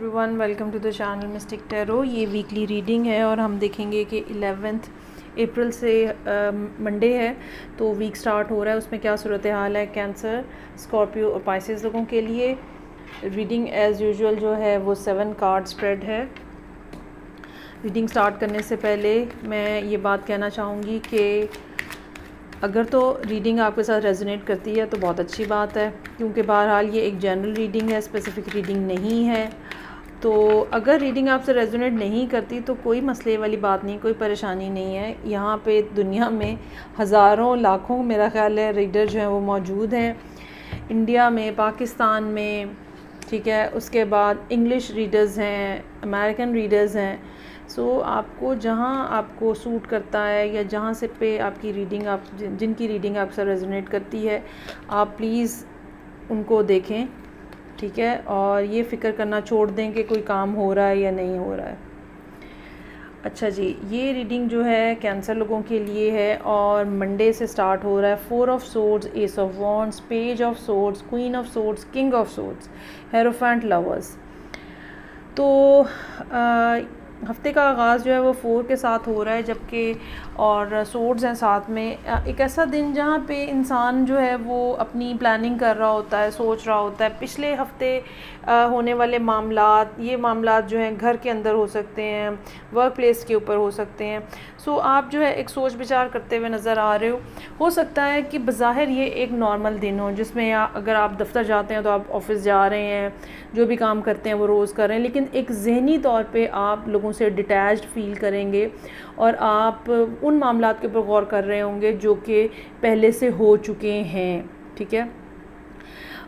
Everyone, welcome to the channel mystic tarot. ये weekly reading है और हम देखेंगे कि 11 अप्रैल से मंडे है तो वीक स्टार्ट हो रहा है, उसमें क्या सूरत हाल है कैंसर, स्कॉर्पियो और पाइसेस लोगों के लिए। रीडिंग एज़ यूजुअल जो है वो 7 कार्ड स्प्रेड है। रीडिंग स्टार्ट करने से पहले मैं ये बात कहना चाहूँगी कि अगर तो रीडिंग आपके साथ रेजोनेट करती है तो बहुत अच्छी बात है, क्योंकि बहरहाल ये एक जनरल रीडिंग है, स्पेसिफिक रीडिंग नहीं है। तो अगर रीडिंग आपसे रेजोनेट नहीं करती तो कोई मसले वाली बात नहीं, कोई परेशानी नहीं है। यहाँ पे दुनिया में हज़ारों लाखों मेरा ख़्याल है रीडर जो हैं वो मौजूद हैं, इंडिया में, पाकिस्तान में, ठीक है। उसके बाद इंग्लिश रीडर्स हैं, अमेरिकन रीडर्स हैं। सो आपको जहाँ आपको सूट करता है या जहाँ से पे आपकी रीडिंग जिनकी रीडिंग आपसे रेजोनेट करती है, आप प्लीज़ उनको देखें, ठीक है। और ये फ़िक्र करना छोड़ दें कि कोई काम हो रहा है या नहीं हो रहा है। अच्छा जी, ये रीडिंग जो है कैंसर लोगों के लिए है और मंडे से स्टार्ट हो रहा है। 4 of swords, S of wands, page of swords, queen of swords, king of swords, hierophant, lovers. तो हफ्ते का आगाज़ जो है वो 4 के साथ हो रहा है, जबकि और सोर्ड्स हैं साथ में। एक ऐसा दिन जहाँ पे इंसान जो है वो अपनी प्लानिंग कर रहा होता है, सोच रहा होता है पिछले हफ्ते होने वाले मामलात। ये मामलात जो हैं घर के अंदर हो सकते हैं, वर्क प्लेस के ऊपर हो सकते हैं। सो आप जो है एक सोच विचार करते हुए नज़र आ रहे हो सकता है कि बज़ाहिर ये एक नॉर्मल दिन हो जिसमें अगर आप दफ्तर जाते हैं तो आप ऑफिस जा रहे हैं, जो भी काम करते हैं वो रोज़ कर रहे हैं, लेकिन एक ज़हनी तौर पे आप लोगों से डिटैच्ड फील करेंगे और आप उन मामलात के ऊपर गौर कर रहे होंगे जो कि पहले से हो चुके हैं, ठीक है।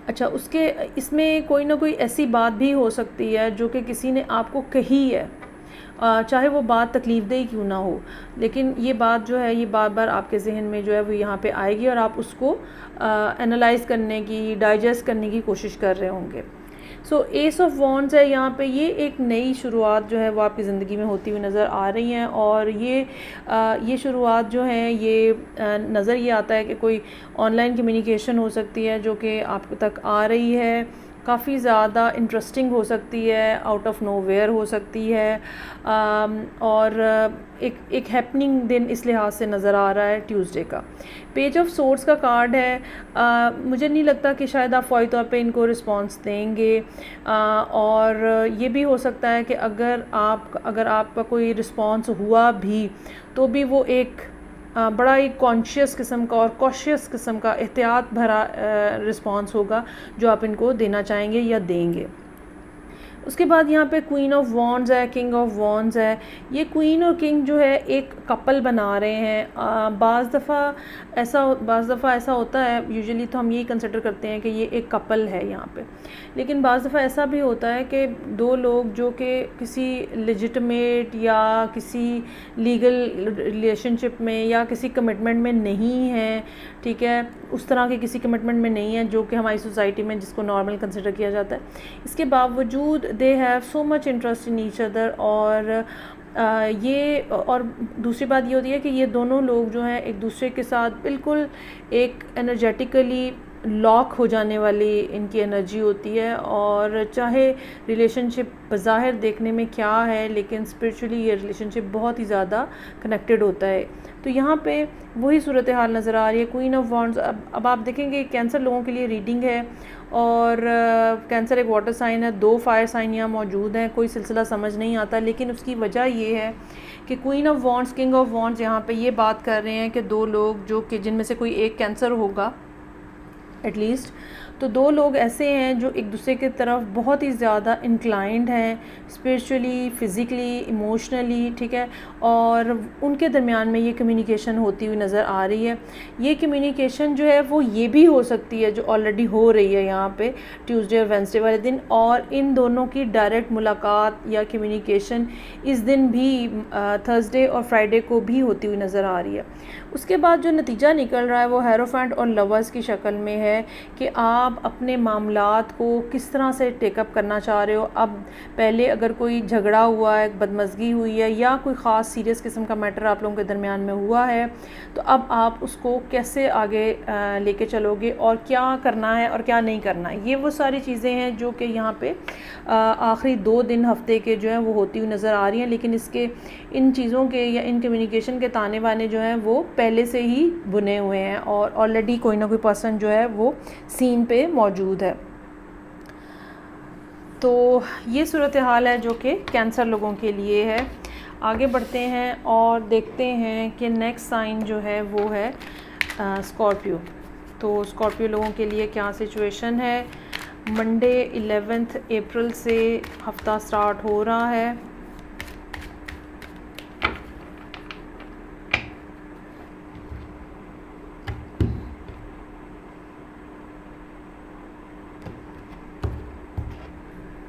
अच्छा, उसके इसमें कोई ना कोई ऐसी बात भी हो सकती है जो कि किसी ने आपको कही है, चाहे वो बात तकलीफ़देह क्यों ना हो, लेकिन ये बात जो है ये बार बार आपके जहन में जो है वो यहाँ पे आएगी और आप उसको एनालाइज़ करने की, डाइजेस्ट करने की कोशिश कर रहे होंगे। सो एस ऑफ वॉन्ड्स है यहाँ पे। ये एक नई शुरुआत जो है वो आपकी ज़िंदगी में होती हुई नज़र आ रही हैं और ये शुरुआत जो है ये नज़र ये आता है कि कोई ऑनलाइन कम्युनिकेशन हो सकती है जो कि आप तक आ रही है, काफ़ी ज़्यादा इंटरेस्टिंग हो सकती है, आउट ऑफ नोवेयर हो सकती है। और एक हैपनिंग दिन इस लिहाज से नज़र आ रहा है ट्यूसडे का। पेज ऑफ सोर्ड्स का कार्ड है। मुझे नहीं लगता कि शायद आप फ़ौरी तौर पे इनको रिस्पॉन्स देंगे, और ये भी हो सकता है कि अगर आपका कोई रिस्पॉन्स हुआ भी तो भी वो एक बड़ा ही कॉन्शियस किस्म का और कॉशियस किस्म का एहतियात भरा रिस्पॉन्स होगा जो आप इनको देना चाहेंगे या देंगे। उसके बाद यहाँ पे क्वीन ऑफ वॉन्ड्स है, किंग ऑफ वॉन्ड्स है। ये क्वीन और किंग जो है एक कपल बना रहे हैं। बाज़ दफ़ा ऐसा होता है, यूजुअली तो हम यही कंसिडर करते हैं कि ये एक कपल है यहाँ पे, लेकिन बाज़ दफ़ा ऐसा भी होता है कि दो लोग जो कि किसी लेजिटिमेट या किसी लीगल रिलेशनशिप में या किसी कमिटमेंट में नहीं हैं, ठीक है, उस तरह के किसी कमिटमेंट में नहीं है जो कि हमारी सोसाइटी में जिसको नॉर्मल कंसिडर किया जाता है, इसके बावजूद they have so much interest in each other. और दूसरी बात ये होती है कि ये दोनों लोग जो हैं एक दूसरे के साथ बिल्कुल एक एनर्जेटिकली लॉक हो जाने वाली इनकी एनर्जी होती है। और चाहे रिलेशनशिप बज़ाहिर देखने में क्या है, लेकिन स्पिरिचुअली ये रिलेशनशिप बहुत ही ज़्यादा कनेक्टेड होता है। तो यहाँ पे वही सूरत हाल नज़र आ रही है, क्वीन ऑफ वॉन्ड्स। अब आप देखेंगे कैंसर लोगों के लिए रीडिंग है और कैंसर एक वाटर साइन है, 2 फायर साइन यहाँ मौजूद हैं। कोई सिलसिला समझ नहीं आता, लेकिन उसकी वजह ये है कि queen of wands, king of wands यहाँ पे ये बात कर रहे हैं कि दो लोग जो कि जिनमें से कोई एक कैंसर होगा एटलीस्ट, तो 2 लोग ऐसे हैं जो एक दूसरे की तरफ बहुत ही ज़्यादा इंक्लाइंड हैं, स्पिरिचुअली, फ़िज़िकली, इमोशनली, ठीक है। और उनके दरमियान में ये कम्युनिकेशन होती हुई नज़र आ रही है। ये कम्युनिकेशन जो है वो ये भी हो सकती है जो ऑलरेडी हो रही है यहाँ पे ट्यूसडे और वेडनेसडे वाले दिन, और इन दोनों की डायरेक्ट मुलाकात या कम्युनिकेशन इस दिन भी थर्सडे और फ्राइडे को भी होती हुई नज़र आ रही है। उसके बाद जो नतीजा निकल रहा है वो हेरोफेंट और लवर्स की शक्ल में है कि आप अपने मामलात को किस तरह से टेकअप करना चाह रहे हो। अब पहले अगर कोई झगड़ा हुआ है, बदमज़गी हुई है या कोई ख़ास सीरियस किस्म का मैटर आप लोगों के दरमियान में हुआ है, तो अब आप उसको कैसे आगे लेके चलोगे और क्या करना है और क्या नहीं करना है। ये वो सारी चीज़ें हैं जो कि यहाँ पे आखिरी 2 दिन हफ्ते के जो हैं वो होती हुई नज़र आ रही हैं। लेकिन इसके इन चीज़ों के या इन कम्युनिकेशन के ताने बाने जो हैं वो पहले से ही बुने हुए हैं और ऑलरेडी कोई ना कोई पर्सन जो है वो सीन पे मौजूद है। तो ये सूरत हाल है जो कि कैंसर लोगों के लिए है। आगे बढ़ते हैं और देखते हैं कि नेक्स्ट साइन जो है वो है स्कॉर्पियो। तो स्कॉर्पियो लोगों के लिए क्या सिचुएशन है। मंडे 11 अप्रैल से हफ्ता स्टार्ट हो रहा है।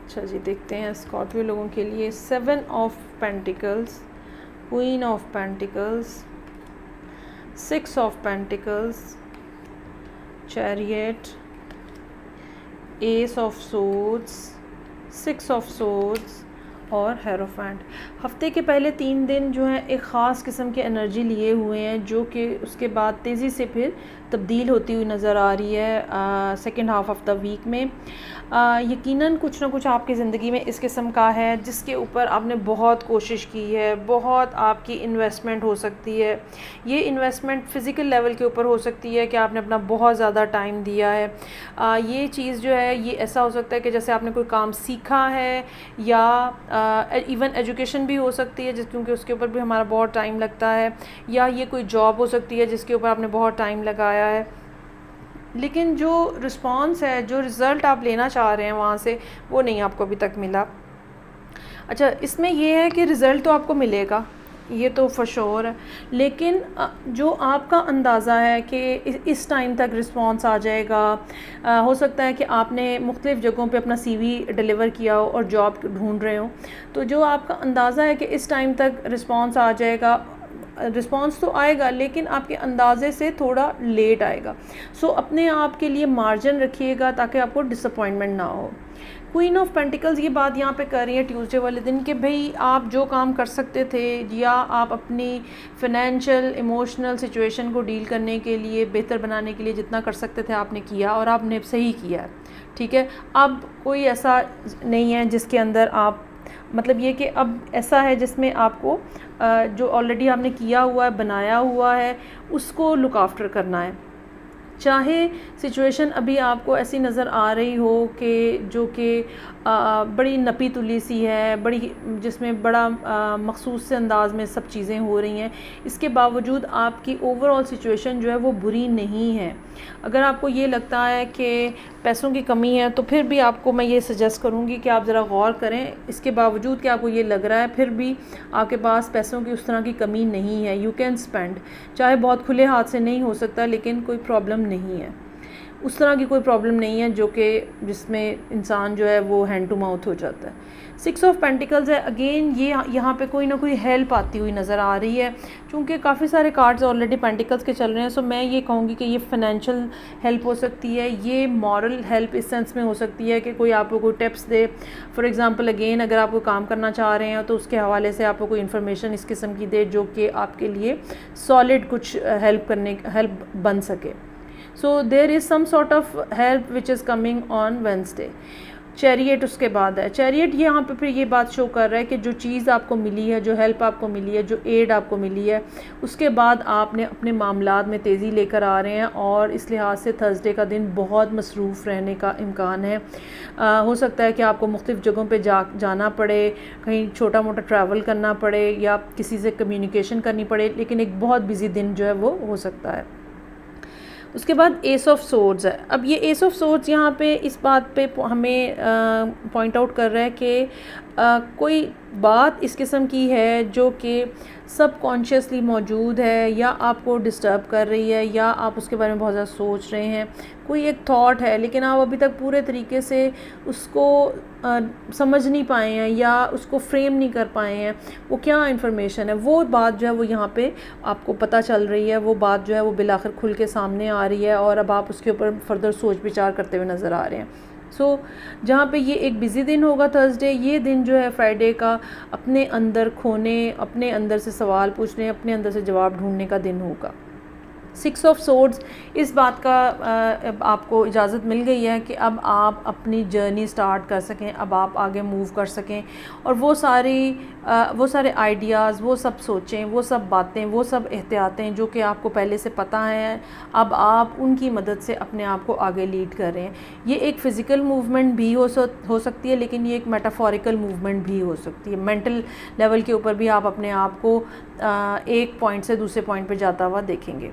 अच्छा जी, देखते हैं स्कॉर्पियो लोगों के लिए 7 of pentacles, queen of pentacles, 6 of pentacles, chariot, S of swords, 6 of swords और हेरोफेंट। हफ्ते के पहले 3 दिन जो हैं एक ख़ास किस्म की एनर्जी लिए हुए हैं जो कि उसके बाद तेज़ी से फिर तब्दील होती हुई नज़र आ रही है second half of the week में। यकीनन कुछ ना कुछ आपकी ज़िंदगी में इस किस्म का है जिसके ऊपर आपने बहुत कोशिश की है, बहुत आपकी इन्वेस्टमेंट हो सकती है। ये इन्वेस्टमेंट फ़िज़िकल लेवल के ऊपर हो सकती है कि आपने अपना बहुत ज़्यादा टाइम दिया है। ये चीज़ जो है ये ऐसा हो सकता है कि जैसे आपने कोई काम सीखा है या इवन एजुकेशन भी हो सकती है क्योंकि उसके ऊपर भी हमारा बहुत टाइम लगता है, या ये कोई जॉब हो सकती है जिसके ऊपर आपने बहुत टाइम लगाया है, लेकिन जो रिस्पॉन्स है, जो रिज़ल्ट आप लेना चाह रहे हैं वहाँ से, वो नहीं आपको अभी तक मिला। अच्छा, इसमें ये है कि रिज़ल्ट तो आपको मिलेगा, ये तो फॉर श्योर है, लेकिन जो आपका अंदाज़ा है कि इस टाइम तक रिस्पॉन्स आ जाएगा, हो सकता है कि आपने मुख्तलिफ़ जगहों पे अपना CV डिलीवर किया हो और जॉब ढूंढ रहे हो, तो जो आपका अंदाज़ा है कि इस टाइम तक रिस्पॉन्स आ जाएगा, रिस्पॉन्स तो आएगा लेकिन आपके अंदाज़े से थोड़ा लेट आएगा। सो अपने आप के लिए मार्जिन रखिएगा ताकि आपको डिसअपॉइंटमेंट ना हो। क्वीन ऑफ पेंटिकल्स ये बात यहाँ पे कर रही है ट्यूसडे वाले दिन कि भाई आप जो काम कर सकते थे या आप अपनी फ़ाइनेंशियल इमोशनल सिचुएशन को डील करने के लिए, बेहतर बनाने के लिए जितना कर सकते थे आपने किया और आपने सही किया, ठीक है। अब कोई ऐसा नहीं है जिसके अंदर आप, मतलब ये कि अब ऐसा है जिसमें आपको जो ऑलरेडी आपने किया हुआ है, बनाया हुआ है, उसको लुक आफ्टर करना है। चाहे सिचुएशन अभी आपको ऐसी नज़र आ रही हो कि जो कि बड़ी नपी तुली सी है, बड़ी जिसमें बड़ा मखसूस से अंदाज़ में सब चीज़ें हो रही हैं, इसके बावजूद आपकी ओवरऑल सिचुएशन जो है वो बुरी नहीं है। अगर आपको ये लगता है कि पैसों की कमी है तो फिर भी आपको मैं ये सजेस्ट करूँगी कि आप ज़रा गौर करें। इसके बावजूद कि आपको ये लग रहा है, फिर भी आपके पास पैसों की उस तरह की कमी नहीं है। यू कैन स्पेंड, चाहे बहुत खुले हाथ से नहीं हो सकता, लेकिन कोई प्रॉब्लम नहीं है, उस तरह की कोई प्रॉब्लम नहीं है जो कि जिसमें इंसान जो है वो हैंड टू माउथ हो जाता है। 6 ऑफ पेंटिकल्स है, अगेन ये यहाँ पे कोई ना कोई हेल्प आती हुई नज़र आ रही है। चूँकि काफ़ी सारे कार्ड्स ऑलरेडी पेंटिकल्स के चल रहे हैं, सो मैं ये कहूँगी कि ये फाइनेंशियल हेल्प हो सकती है, ये मॉरल हेल्प इस सेंस में हो सकती है कि कोई आपको कोई tips they. For example again अगर आप कोई काम करना चाह रहे हैं तो उसके हवाले से आपको कोई इन्फॉर्मेशन इस किस्म की दे जो कि आपके लिए सॉलिड कुछ हेल्प बन सके। So there is some sort of help which is coming on Wednesday. Chariot उसके बाद है। चैरियट यहाँ पे फिर ये बात शो कर रहा है कि जो चीज़ आपको मिली है, जो हेल्प आपको मिली है, जो एड आपको मिली है, उसके बाद आपने अपने मामलात में तेज़ी लेकर आ रहे हैं और इस लिहाज से थर्सडे का दिन बहुत मसरूफ़ रहने का इम्कान है। हो सकता है कि आपको मुख्तलिफ़ जगहों पे जाना पड़े, कहीं छोटा मोटा ट्रैवल करना पड़े या किसी से कम्युनिकेशन करनी पड़े, लेकिन एक बहुत बिज़ी दिन जो है वो हो सकता है। उसके बाद एस ऑफ सोर्ड्स है। अब ये एस ऑफ सोर्ड्स यहाँ पे इस बात पे हमें पॉइंट आउट कर रहा है कि कोई बात इस किस्म की है जो कि सब कॉन्शियसली मौजूद है या आपको डिस्टर्ब कर रही है या आप उसके बारे में बहुत ज़्यादा सोच रहे हैं, कोई एक थॉट है लेकिन आप अभी तक पूरे तरीके से उसको समझ नहीं पाए हैं या उसको फ्रेम नहीं कर पाए हैं, वो क्या इन्फॉर्मेशन है, वो बात जो है वो यहाँ पे आपको पता चल रही है, वो बात जो है वो बिलाखिर खुल के सामने आ रही है और अब आप उसके ऊपर फर्दर सोच विचार करते हुए नज़र आ रहे हैं। जहाँ पे ये एक बिज़ी दिन होगा थर्सडे, ये दिन जो है फ्राइडे का अपने अंदर खोने, अपने अंदर से सवाल पूछने, अपने अंदर से जवाब ढूंढने का दिन होगा। 6 ऑफ सोर्ड्स, इस बात का आपको इजाज़त मिल गई है कि अब आप अपनी जर्नी स्टार्ट कर सकें, अब आप आगे मूव कर सकें और वो सारे आइडियाज़, वो सब सोचें, वो सब बातें, वो सब एहतियातें जो कि आपको पहले से पता हैं, अब आप उनकी मदद से अपने आप को आगे लीड कर रहे हैं। ये एक फ़िज़िकल मूवमेंट भी हो सकती है, लेकिन ये एक मेटाफोरिकल मूवमेंट भी हो सकती है। मेंटल लेवल के ऊपर भी आप अपने आप को एक पॉइंट से दूसरे पॉइंट पे जाता हुआ देखेंगे।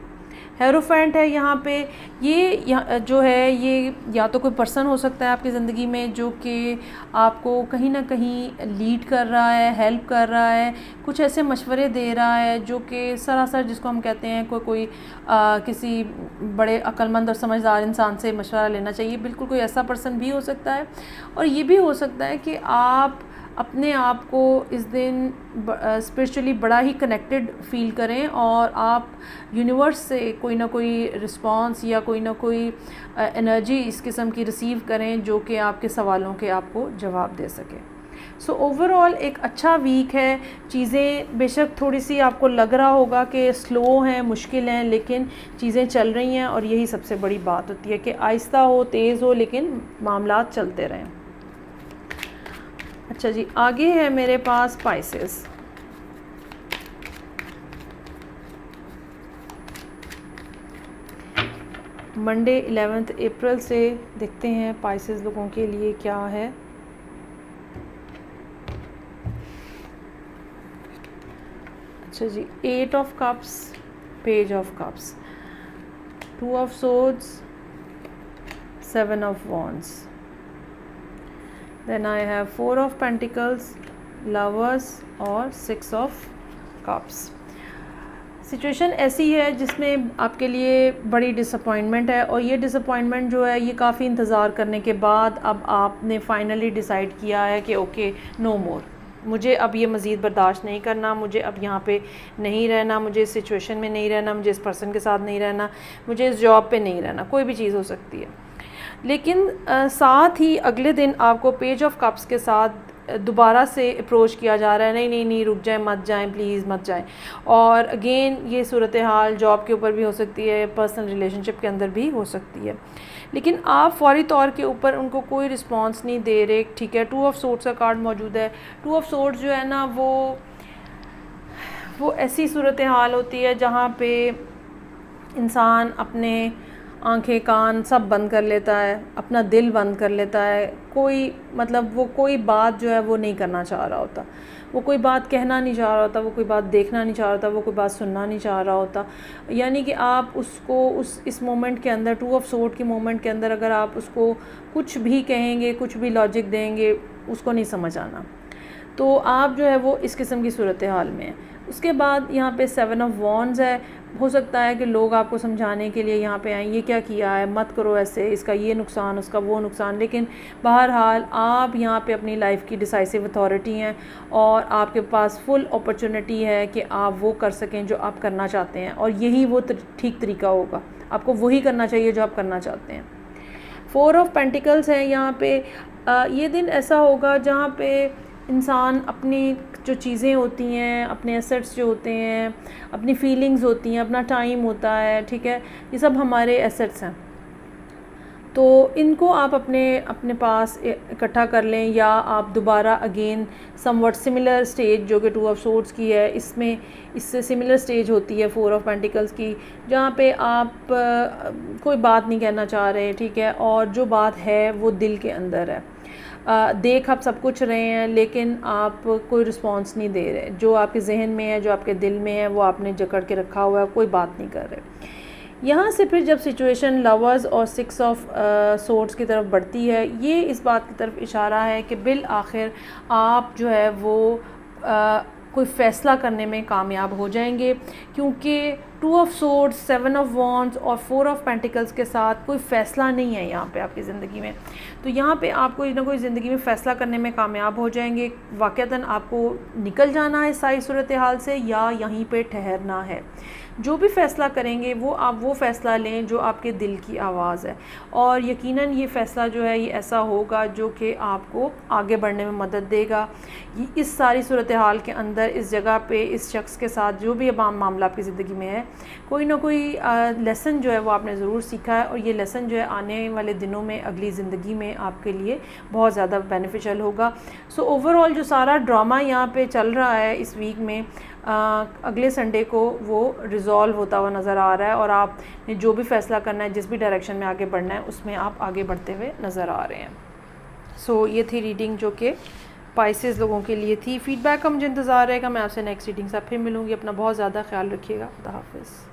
हेरोफेंट है यहाँ पे, ये जो है ये या तो कोई पर्सन हो सकता है आपकी ज़िंदगी में जो कि आपको कहीं ना कहीं लीड कर रहा है, हेल्प कर रहा है, कुछ ऐसे मशवरे दे रहा है जो कि सरासर जिसको हम कहते हैं कोई किसी बड़े अक्लमंद और समझदार इंसान से मशवरा लेना चाहिए, बिल्कुल कोई ऐसा पर्सन भी हो सकता है। और ये भी हो सकता है कि आप अपने आप को इस दिन स्पिरिचुअली बड़ा ही कनेक्टेड फ़ील करें और आप यूनिवर्स से कोई ना कोई रिस्पांस या कोई ना कोई एनर्जी इस किस्म की रिसीव करें जो कि आपके सवालों के आपको जवाब दे सके। सो ओवरऑल एक अच्छा वीक है। चीज़ें बेशक थोड़ी सी आपको लग रहा होगा कि स्लो हैं, मुश्किल हैं, लेकिन चीज़ें चल रही हैं और यही सबसे बड़ी बात होती है कि आहिस्ता हो, तेज़ हो, लेकिन मामलात चलते रहें। अच्छा जी, आगे है मेरे पास पाइसेस। मंडे 11 अप्रैल से देखते हैं पाइसेस लोगों के लिए क्या है। अच्छा जी, 8 of cups, page of cups, 2 of swords, 7 of wands, then I have 4 of Pentacles, Lovers और 6 of Cups। सिचुएशन ऐसी है जिसमें आपके लिए बड़ी डिसअपॉइंटमेंट है और ये डिसअपॉइंटमेंट जो है ये काफ़ी इंतज़ार करने के बाद अब आपने फाइनली डिसाइड किया है कि ओके, नो मोर, मुझे अब ये मज़ीद बर्दाश्त नहीं करना, मुझे अब यहाँ पे नहीं रहना, मुझे इस सिचुएशन में नहीं रहना, मुझे इस पर्सन के साथ नहीं रहना, मुझे इस जॉब पे नहीं रहना। कोई भी चीज़ हो सकती है, लेकिन साथ ही अगले दिन आपको पेज ऑफ कप्स के साथ दोबारा से अप्रोच किया जा रहा है, नहीं नहीं नहीं, रुक जाएं, मत जाएं, प्लीज़ मत जाएं। और अगेन ये सूरत हाल जॉब के ऊपर भी हो सकती है, पर्सनल रिलेशनशिप के अंदर भी हो सकती है, लेकिन आप फौरी तौर के ऊपर उनको कोई रिस्पांस नहीं दे रहे। ठीक है, 2 ऑफ सोर्ड्स का कार्ड मौजूद है। 2 ऑफ सोर्ड्स जो है ना वो ऐसी सूरत हाल होती है जहाँ पे इंसान अपने आंखें कान सब बंद कर लेता है, अपना दिल बंद कर लेता है, कोई मतलब वो कोई बात जो है वो नहीं करना चाह रहा होता, वो कोई बात कहना नहीं चाह रहा होता, वो कोई बात देखना नहीं चाह रहा होता, वो कोई बात सुनना नहीं चाह रहा होता। यानी कि आप उसको इस मोमेंट के अंदर, 2 ऑफ सोर्ड के मोमेंट के अंदर अगर आप उसको कुछ भी कहेंगे, कुछ भी लॉजिक देंगे, उसको नहीं समझ आना। तो आप जो है वो इस किस्म की सूरत हाल में है। उसके बाद यहाँ पे 7 ऑफ वॉन्ड्स है। हो सकता है कि लोग आपको समझाने के लिए यहाँ पे आएँ, ये क्या किया है, मत करो ऐसे, इसका ये नुकसान, उसका वो नुकसान, लेकिन बहरहाल आप यहाँ पे अपनी लाइफ की डिसाइसिव अथॉरिटी हैं और आपके पास फुल अपॉर्चुनिटी है कि आप वो कर सकें जो आप करना चाहते हैं, और यही वो ठीक तरीका होगा। आपको वही करना चाहिए जो आप करना चाहते हैं। 4 ऑफ पेंटिकल्स है यहाँ पे। ये दिन ऐसा होगा जहाँ पे इंसान अपनी जो चीज़ें होती हैं, अपने एसेट्स जो होते हैं, अपनी फीलिंग्स होती हैं, अपना टाइम होता है, ठीक है, ये सब हमारे एसेट्स हैं। तो इनको आप अपने पास इकट्ठा कर लें, या आप दोबारा अगेन समवट सिमिलर स्टेज जो कि 2 ऑफ सोर्ड्स की है, इससे सिमिलर स्टेज होती है 4 ऑफ पेंटिकल्स की, जहाँ पे आप कोई बात नहीं कहना चाह रहे, ठीक है, और जो बात है वो दिल के अंदर है। देख आप सब कुछ रहे हैं, लेकिन आप कोई रिस्पांस नहीं दे रहे। जो आपके जहन में है, जो आपके दिल में है, वो आपने जकड़ के रखा हुआ है, कोई बात नहीं कर रहे। यहाँ से फिर जब सिचुएशन लवर्स और 6 ऑफ सोर्ड्स की तरफ बढ़ती है, ये इस बात की तरफ इशारा है कि बिल आखिर आप जो है वो कोई फ़ैसला करने में कामयाब हो जाएंगे, क्योंकि 2 ऑफ सोर्ड्स, 7 ऑफ वॉन्ड्स और 4 ऑफ पेंटिकल्स के साथ कोई फ़ैसला नहीं है यहाँ पे आपकी ज़िंदगी में। तो यहाँ पे आप कोई ना कोई ज़िंदगी में फ़ैसला करने में कामयाब हो जाएंगे। वाक़तन आपको निकल जाना है सारी सूरत हाल से या यहीं पे ठहरना है। जो भी फ़ैसला करेंगे वो आप वो फ़ैसला लें जो आपके दिल की आवाज़ है, और यकीनन ये फ़ैसला जो है ये ऐसा होगा जो कि आपको आगे बढ़ने में मदद देगा। ये इस सारी सूरत हाल के अंदर, इस जगह पे, इस शख्स के साथ जो भी अब मामला आपकी ज़िंदगी में है, कोई ना कोई लेसन जो है वो आपने ज़रूर सीखा है, और ये लेसन जो है आने वाले दिनों में, अगली ज़िंदगी में आपके लिए बहुत ज़्यादा बेनिफिशियल होगा। सो ओवरऑल जो सारा ड्रामा यहाँ पे चल रहा है इस वीक में, अगले संडे को वो रिज़ॉल्व होता हुआ नज़र आ रहा है, और आपने जो भी फ़ैसला करना है, जिस भी डायरेक्शन में आगे बढ़ना है, उसमें आप आगे बढ़ते हुए नज़र आ रहे हैं। सो ये थी रीडिंग जो कि पाइसेस लोगों के लिए थी। फ़ीडबैक का मुझे इंतज़ार रहेगा। मैं आपसे नेक्स्ट रीडिंग से फिर मिलूँगी। अपना बहुत ज़्यादा ख्याल रखिएगा। खुदा हाफ़िज़।